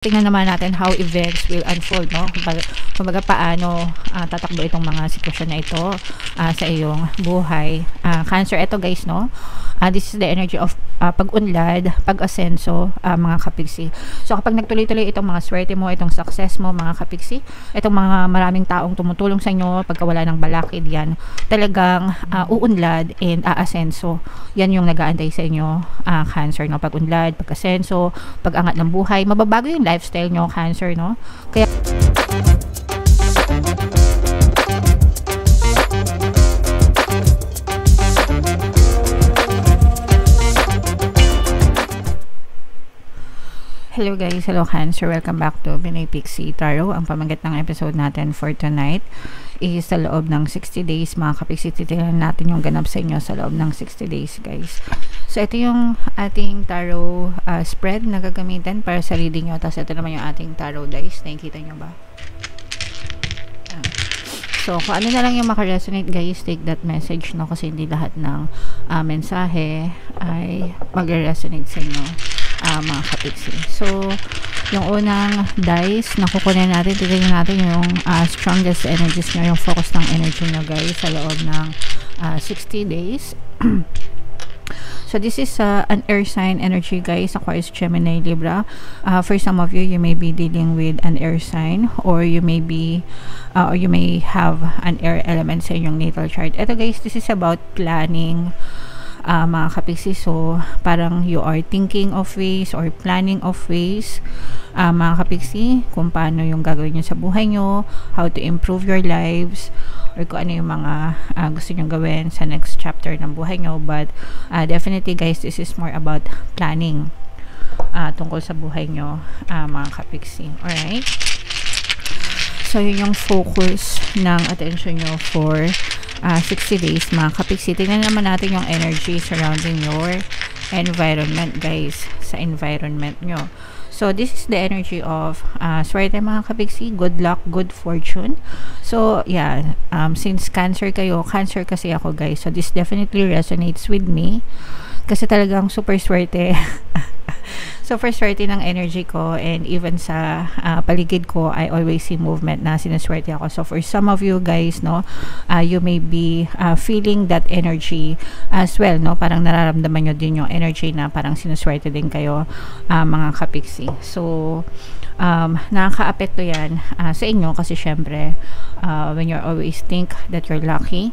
Tingnan naman natin how events will unfold, no? Kumbaga paano tatakbo itong mga sitwasyon na ito sa iyong buhay. Cancer, ito guys, no? This is the energy of pag-unlad, pag-asenso, mga kapigsi. So kapag nagtuloy-tuloy itong mga swerte mo, itong success mo, mga kapigsi, itong mga maraming taong tumutulong sa inyo, pagka wala ng balakid yan, talagang uunlad and aasenso. Yan yung nag-aantay sa inyo, Cancer, no? Pag-unlad, pag-asenso, pag-angat ng buhay, mababago yung lifestyle nyo, Cancer, no? Kaya hello guys, hello Cancer, welcome back to Pinoy Pixie Tarot. Ang pamagat ng episode natin for tonight is sa loob ng 60 days, mga kapixie. Titingnan natin yung ganap sa inyo sa loob ng 60 days, guys. So ito yung ating tarot spread na gagamitin para sa reading nyo. Tapos ito naman yung ating tarot dice. Nakikita nyo ba? So kung ano na lang yung makaresonate, guys, take that message, no? Kasi hindi lahat ng mensahe ay mag-resonate sa inyo, mga kapixie. So yung unang dice na kukunin natin, titignan natin yung strongest energies nyo, yung focus ng energy nyo, guys, sa loob ng 60 days. So this is an air sign energy, guys. Aquarius, Gemini, Libra. For some of you, you may be dealing with an air sign, or you may be or you may have an air element sa inyong natal chart. Ito, guys, this is about planning, mga kapixie. So parang you are thinking of ways or planning of ways, mga kapixie, kung paano yung gagawin nyo sa buhay nyo, how to improve your lives, or kung ano yung mga gusto nyo gawin sa next chapter ng buhay nyo. But definitely, guys, this is more about planning tungkol sa buhay nyo, mga kapixie. Alright, so yun yung focus ng attention nyo for 60 days, mga kapixie. Tingnan naman natin yung energy surrounding your environment, guys, sa environment nyo. So this is the energy of swerte, mga kapixie, good luck, good fortune. So yeah, since Cancer kayo, Cancer kasi ako, guys, so this definitely resonates with me kasi talagang super swerte. Super swerte ng energy ko, and even sa paligid ko, I always see movement na sinaswerte ako. So for some of you, guys, no, you may be feeling that energy as well, no? Parang nararamdaman nyo din yung energy na parang sinaswerte din kayo, mga kapixie. So nakaka-apekto yan sa inyo kasi syempre when you always think that you're lucky,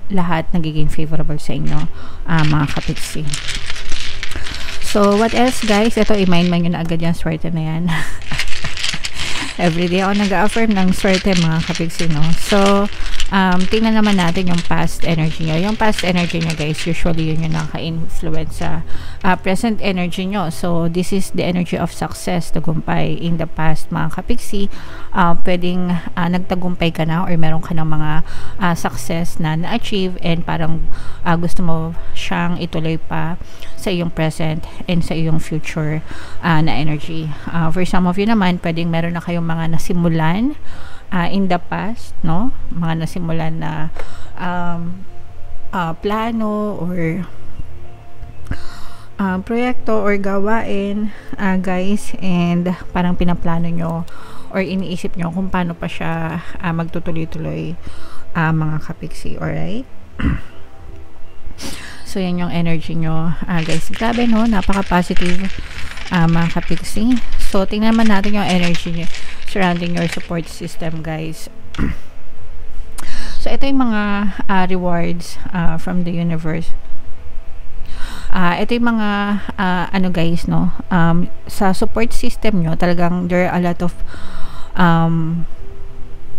lahat nagiging favorable sa inyo, mga kapixie. So, what else, guys? Ito, i-mind nyo na agad yung swerte na yan. Everyday ako nag-affirm ng swerte, mga kapixie, no? So, tingnan naman natin yung past energy nyo. Yung past energy nyo, guys, usually yun yung naka-influence sa present energy nyo. So, this is the energy of success, tagumpay in the past, mga kapixie. Pwedeng nagtagumpay ka na or meron ka ng mga success na na-achieve, and parang gusto mo siyang ituloy pa sa iyong present and sa iyong future na energy. For some of you naman, pwedeng meron na kayong mga nasimulan in the past, no? Mga nasimulan na plano or proyekto or gawain, guys, and parang pinaplano nyo or iniisip nyo kung paano pa siya magtutuloy-tuloy, mga kapixie. Alright? So yan yung energy nyo, guys. Grabe, no? Napaka-positive, mga kapixie. So tingnan naman natin yung energy nyo surrounding your support system, guys. So ito yung mga rewards from the universe. Ito yung mga ano, guys, no? Sa support system nyo, talagang there are a lot of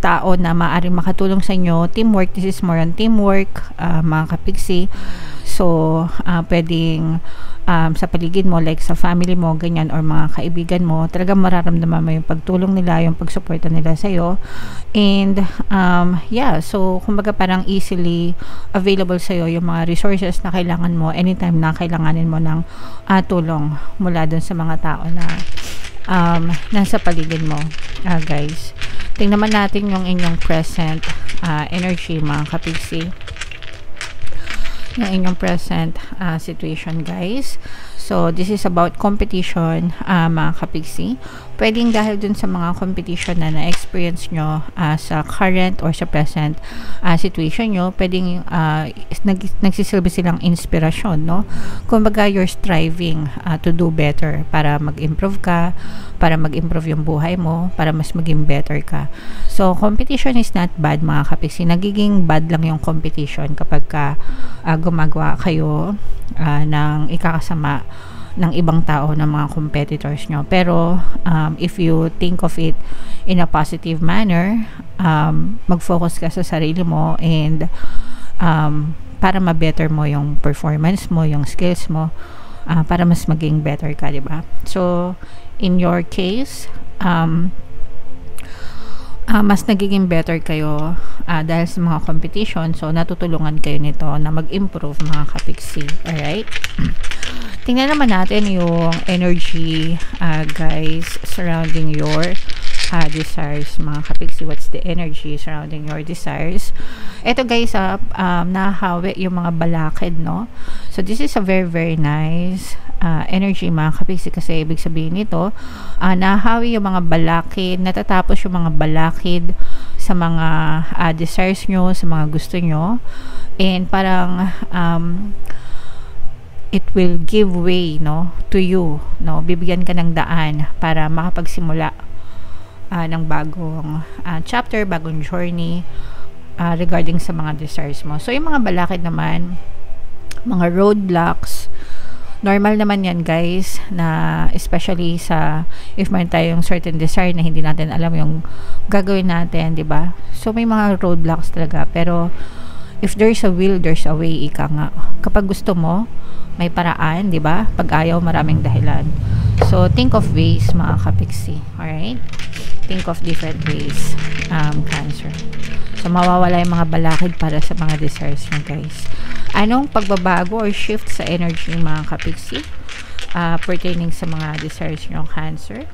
tao na maaaring makatulong sa inyo. Teamwork, this is more on teamwork, mga kapixie. So pwedeng sa paligid mo, like sa family mo, ganyan, or mga kaibigan mo, talagang mararamdaman mo yung pagtulong nila, yung pagsuporta nila sa'yo. And yeah, so kumbaga parang easily available sa'yo yung mga resources na kailangan mo anytime na kailanganin mo ng tulong mula dun sa mga tao na nasa paligid mo, guys. Tingnan naman natin yung inyong present energy, mga kapixie. Yung inyong present situation, guys. So, this is about competition, mga kapigsi. Pwedeng dahil dun sa mga competition na na-experience nyo sa current or sa present situation nyo, pwedeng nagsisilbi silang inspirasyon, no? Kumbaga, you're striving to do better para mag-improve ka, para mag-improve yung buhay mo, para mas maging better ka. So, competition is not bad, mga kapigsi. Nagiging bad lang yung competition kapag gumagawa kayo ng ikakasama ng ibang tao, ng mga competitors nyo. Pero if you think of it in a positive manner, mag-focus ka sa sarili mo and para ma-better mo yung performance mo, yung skills mo, para mas maging better ka, diba? So in your case, mas nagiging better kayo dahil sa mga competition. So natutulungan kayo nito na mag-improve, mga kapigsi. Alright? Tingnan naman natin yung energy, guys, surrounding your desires, mga kapigsi. What's the energy surrounding your desires? Ito, guys, nahahawi yung mga balakid, no? So this is a very, very nice energy, mga kapigsi, kasi ibig sabihin nito, nahahawi yung mga balakid, natatapos yung mga balakid sa mga desires nyo, sa mga gusto nyo, and parang it will give way, no, to you, no? Bibigyan ka ng daan para makapagsimula ng bagong chapter, bagong journey regarding sa mga desires mo. So yung mga balakid naman, mga roadblocks, normal naman yan, guys, na especially sa if may tayong certain desire na hindi natin alam yung gagawin natin, di ba? So may mga roadblocks talaga, pero if there's a will, there's a way, ika nga. Kapag gusto mo, may paraan, di ba? Pag ayaw, maraming dahilan. So think of ways, mga kapigsi. Alright? Think of different ways, Cancer. So mawawala yung mga balakid para sa mga desires mo, guys. Anong pagbabago or shift sa energy, mga kapigsi, pertaining sa mga desires nyo, Cancer?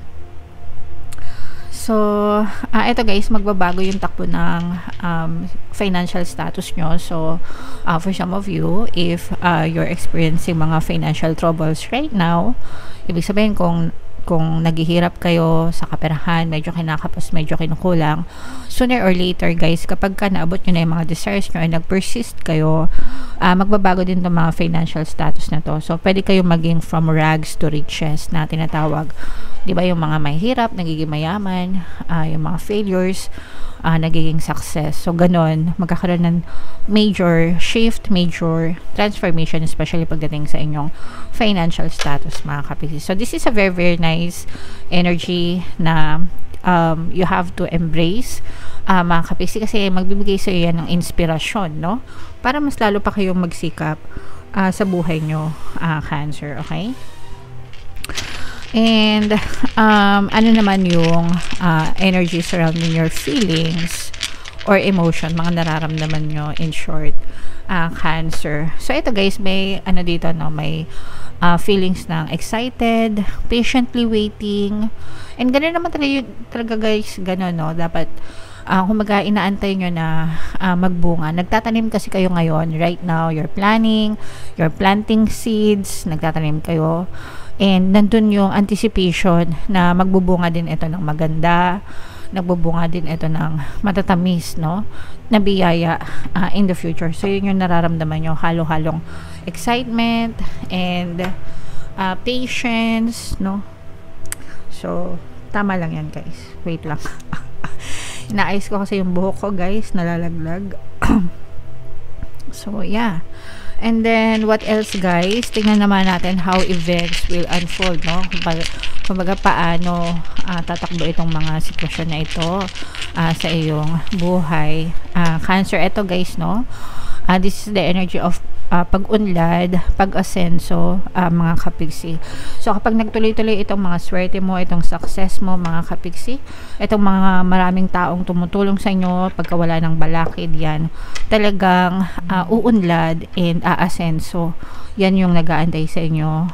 So, ito, guys, magbabago yung takbo ng financial status nyo. So, for some of you, if you're experiencing mga financial troubles right now, ibig sabihin kung naghihirap kayo sa kaperahan, medyo kinakapos, medyo kinukulang, sooner or later, guys, kapag naabot nyo na yung mga desires nyo and nag-persist kayo, magbabago din itong mga financial status na to. So, pwede kayo maging from rags to riches na tinatawag. Diba, yung mga mahirap, nagiging mayaman, yung mga failures, nagiging success. So, ganon, magkakaroon ng major shift, major transformation, especially pagdating sa inyong financial status, mga kapigsi. So, this is a very, very nice energy na you have to embrace, mga kapigsi, kasi magbibigay sa iyo yan ng inspirasyon, no? Para mas lalo pa kayong magsikap sa buhay nyo, Cancer, okay? And ano naman yung energy surrounding your feelings or emotion, mga nararamdaman nyo, in short, Cancer. So ito, guys, may ano dito, no, may feelings ng excited, patiently waiting, and gano'n naman talaga, guys, gano'n, no, dapat kumbaga inaantay nyo na magbunga. Nagtatanim kasi kayo ngayon, right now, you're planting seeds, nagtatanim kayo. And nandun yung anticipation na magbubunga din ito ng maganda, nagbubunga din ito ng matatamis, no, na biyaya in the future. So yun yung nararamdaman nyo, halo-halong excitement and patience, no. So tama lang yan, guys. Wait lang. Inaayos ko kasi yung buhok ko, guys, nalalaglag. So yeah. And then, what else, guys? Tingnan naman natin how events will unfold, no? Kumbaga, paano tatakbo itong mga sitwasyon na ito sa iyong buhay. Cancer, ito, guys, no? This is the energy of pag-unlad, pag-asenso, mga kapigsi. So, kapag nagtuloy-tuloy itong mga swerte mo, itong success mo, mga kapigsi, itong mga maraming taong tumutulong sa inyo, pagkawala ng balakid, yan, talagang uunlad and aasenso. Yan yung nag-aantay sa inyo,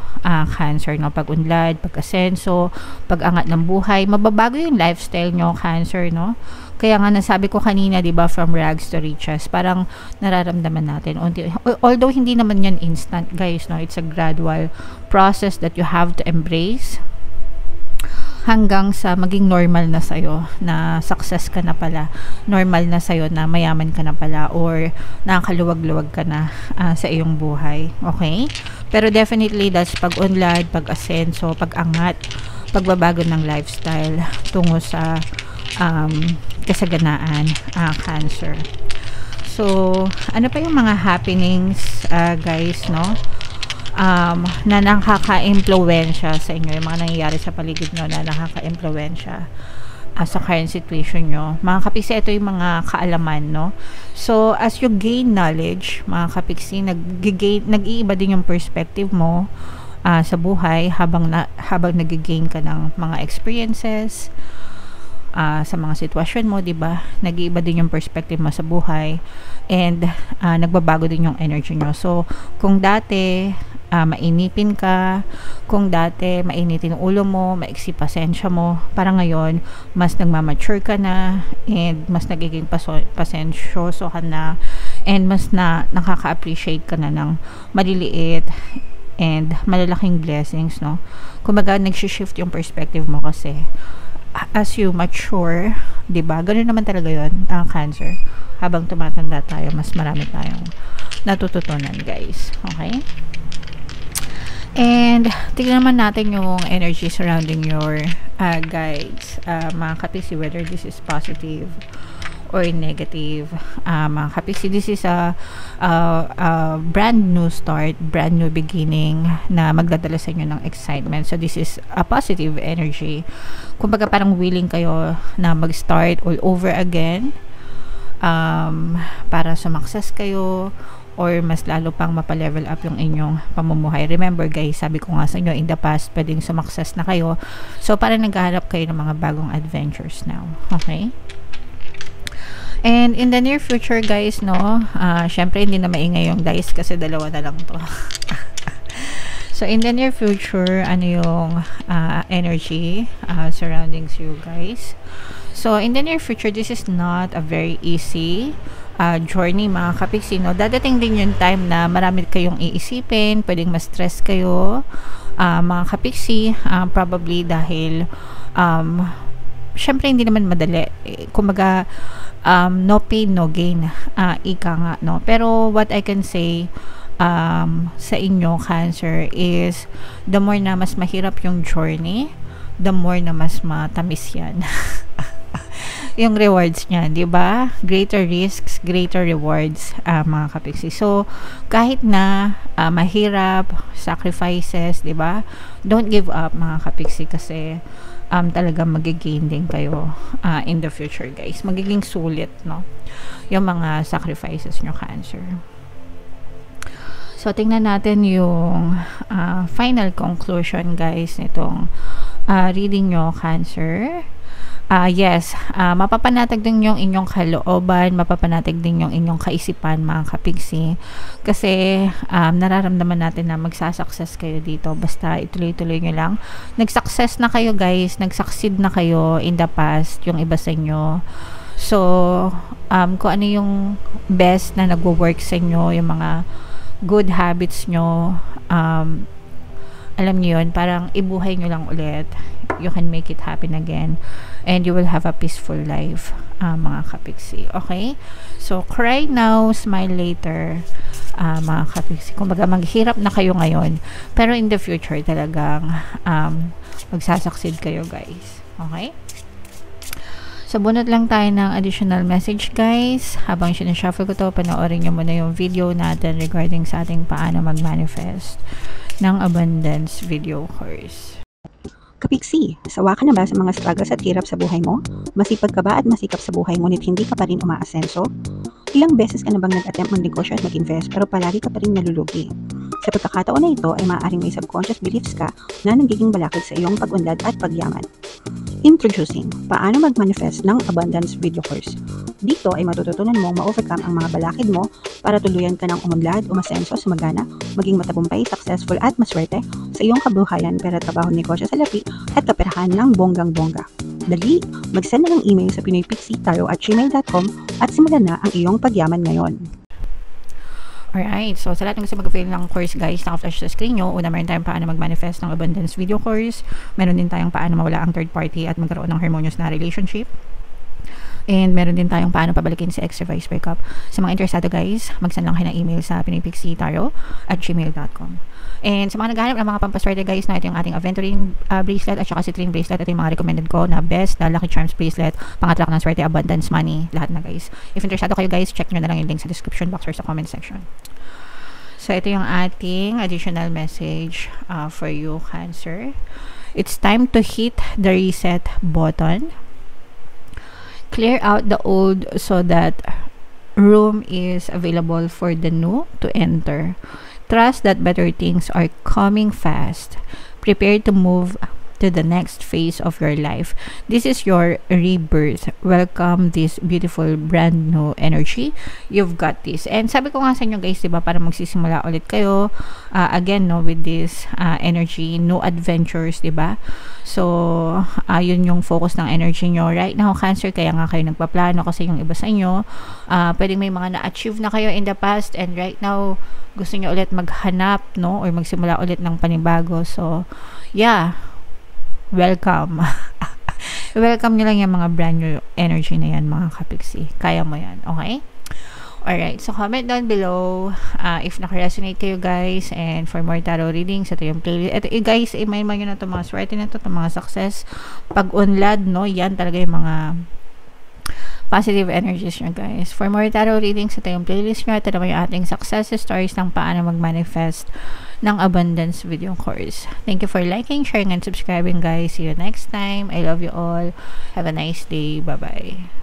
Cancer, no? Pag-unlad, pag-asenso, pag-angat ng buhay, mababago yung lifestyle nyo, Cancer, no? Kaya nga nasabi ko kanina, 'di ba, from rags to riches, parang nararamdaman natin although hindi naman yan instant, guys, no, it's a gradual process that you have to embrace hanggang sa maging normal na sa'yo na success ka na pala, normal na sa'yo na mayaman ka na pala, or nakakaluwag-luwag ka na sa iyong buhay. Okay? Pero definitely, that's pag-unlad, pag-asenso, pag-angat, pagbabago ng lifestyle tungo sa kasaganaan, Cancer. So, ano pa yung mga happenings, guys, no? Na nakaka-impluwensya sa inyo, yung mga nangyayari sa paligid nyo na nakaka-impluwensya sa current situation nyo. Mga kapiksi, ito yung mga kaalaman, no? So, as you gain knowledge, mga kapiksi, nag-iiba din yung perspective mo sa buhay habang nag-gain ka ng mga experiences sa mga sitwasyon mo, 'di ba? Nag-iiba din yung perspective mo sa buhay, and nagbabago din yung energy nyo. So, kung dati mainipin ka, kung dati mainitin yung ulo mo, maiksi pasensya mo, para ngayon mas nagmamature ka na, and mas nagiging pasensyoso ka na, and mas nakaka-appreciate ka na ng maliliit and malalaking blessings, no? Kumbaga, nag-shift yung perspective mo kasi as you mature, 'di ba? Ganoon naman talaga 'yon, Cancer. Habang tumatanda tayo, mas marami tayong natututunan, guys. Okay? And tignan naman natin yung energy surrounding your guides, mga kapiksi, whether this is positive or negative. Mga kapiksi, this is a brand new start, brand new beginning na magdadala sa inyo ng excitement. So this is a positive energy. Kumbaga, parang willing kayo na mag-start all over again, para sumakses kayo, or mas lalo pang mapa-level up yung inyong pamumuhay. Remember, guys, sabi ko nga sa inyo, in the past, pwedeng sumakses na kayo. So, parang naghahanap kayo ng mga bagong adventures now. Okay? And in the near future, guys, no, syempre hindi na maingay yung dice kasi dalawa na lang to. So, in the near future, ano yung energy surroundings you, guys? So, in the near future, this is not a very easy journey, mga kapiksi, no? Dadating din yung time na marami kayong iisipin, pwedeng ma-stress kayo, mga kapiksi, probably dahil syempre hindi naman madali, kumbaga no pain no gain, ika nga, no? Pero what I can say sa inyo, Cancer, is the more na mas mahirap yung journey, the more na mas matamis yan. Yung rewards niya, 'di ba? Greater risks, greater rewards, mga kapiksi. So, kahit na mahirap, sacrifices, 'di ba? Don't give up, mga kapiksi, kasi talagang magigain din kayo in the future, guys. Magiging sulit, no? Yung mga sacrifices nyo, Cancer. So, tingnan natin yung final conclusion, guys, nitong reading nyo, Cancer. Yes, mapapanatag din yung inyong kalooban, mapapanatag din yung inyong kaisipan, mga kapiksi, kasi nararamdaman natin na magsasucess kayo dito, basta ituloy-tuloy nyo lang. Nag-success na kayo, guys, nag-succeed na kayo in the past, yung iba sa inyo. So, kung ano yung best na nagwo-work sa inyo, yung mga good habits nyo, alam niyo yun, parang ibuhay nyo lang ulit. You can make it happen again, and you will have a peaceful life, mga kapiksi. Okay? So, cry now, smile later, mga kapiksi. Kumbaga, maghirap na kayo ngayon, pero in the future talagang magsasucceed kayo, guys. Okay? So, bunot lang tayo ng additional message, guys. Habang sinashuffle ko to, panoorin nyo muna yung video natin regarding sa ating paano mag-manifest ng abundance video course. Kapiksi, sawa ka na ba sa mga struggles at hirap sa buhay mo? Masipag ka ba at masikap sa buhay ngunit hindi ka pa rin umaasenso? Ilang beses ka na bang nag-attempt mag-negosyo at mag-invest pero palagi ka pa rin nalulugi? Sa pagkakataon na ito ay maaaring may subconscious beliefs ka na nagiging balakid sa iyong pag-unlad at pagyaman. Introducing, paano mag-manifest ng abundance video course. Dito ay matututunan mong ma-overcome ang mga balakid mo para tuluyan ka ng umunlad, umasenso, sumagana, maging matagumpay, successful at maswerte sa iyong kabuhayan, pera, trabaho, negosyo, salapi at kaperahan ng bonggang-bongga. Dali! Mag-send na ng email sa pinoypixietarot@gmail.com at simulan na ang iyong pagyaman ngayon. Alright, so sa lahat ng gusto mag-avail ng course guys, naka-flash sa screen nyo. Una, meron tayong paano mag-manifest ng abundance video course. Meron din tayong paano mawala ang third party at magkaroon ng harmonious na relationship. And meron din tayong paano pabalikin si ex vice breakup. Sa mga interesado guys, mag-send lang kayo ng email sa pinoypixietarot@gmail.com. And sa mga naghahanap ng mga pampaswerte guys, na ito yung ating aventuring bracelet at saka citrine bracelet. Ito yung mga recommended ko na best, the Lucky Charms bracelet, pangatrak ng swerte, abundance, money, lahat na guys. If interesado kayo guys, check nyo na lang yung link sa description box or sa comment section. So ito yung ating additional message for you, Cancer. It's time to hit the reset button. Clear out the old so that room is available for the new to enter. Trust that better things are coming fast. Prepare to move to the next phase of your life. This is your rebirth. Welcome this beautiful brand new energy. You've got this. And sabi ko nga sa inyo guys, diba, para magsisimula ulit kayo again, no, with this energy, no adventures, diba? So, yun yung focus ng energy nyo right now, Cancer. Kaya nga kayo nagpaplano kasi yung iba sa inyo, pwedeng may mga na-achieve na kayo in the past and right now, gusto nyo ulit maghanap, no, or magsimula ulit ng panibago. So, yeah, welcome. Welcome nyo lang yung mga brand new energy na yan, mga kapiksi. Kaya mo yan, okay? Alright, so comment down below if naka-resonate kayo guys, and for more tarot readings, ito yung playlist. Ito guys, i-mail nyo na ito, mga swerte na ito, mga success, pag-unlad, no, yan talaga yung mga positive energies nyo guys. For more tarot readings, ito yung playlist nyo. Ito naman yung ating success stories ng paano mag-manifest ng abundance video course. Thank you for liking, sharing, and subscribing guys. See you next time. I love you all. Have a nice day. Bye-bye.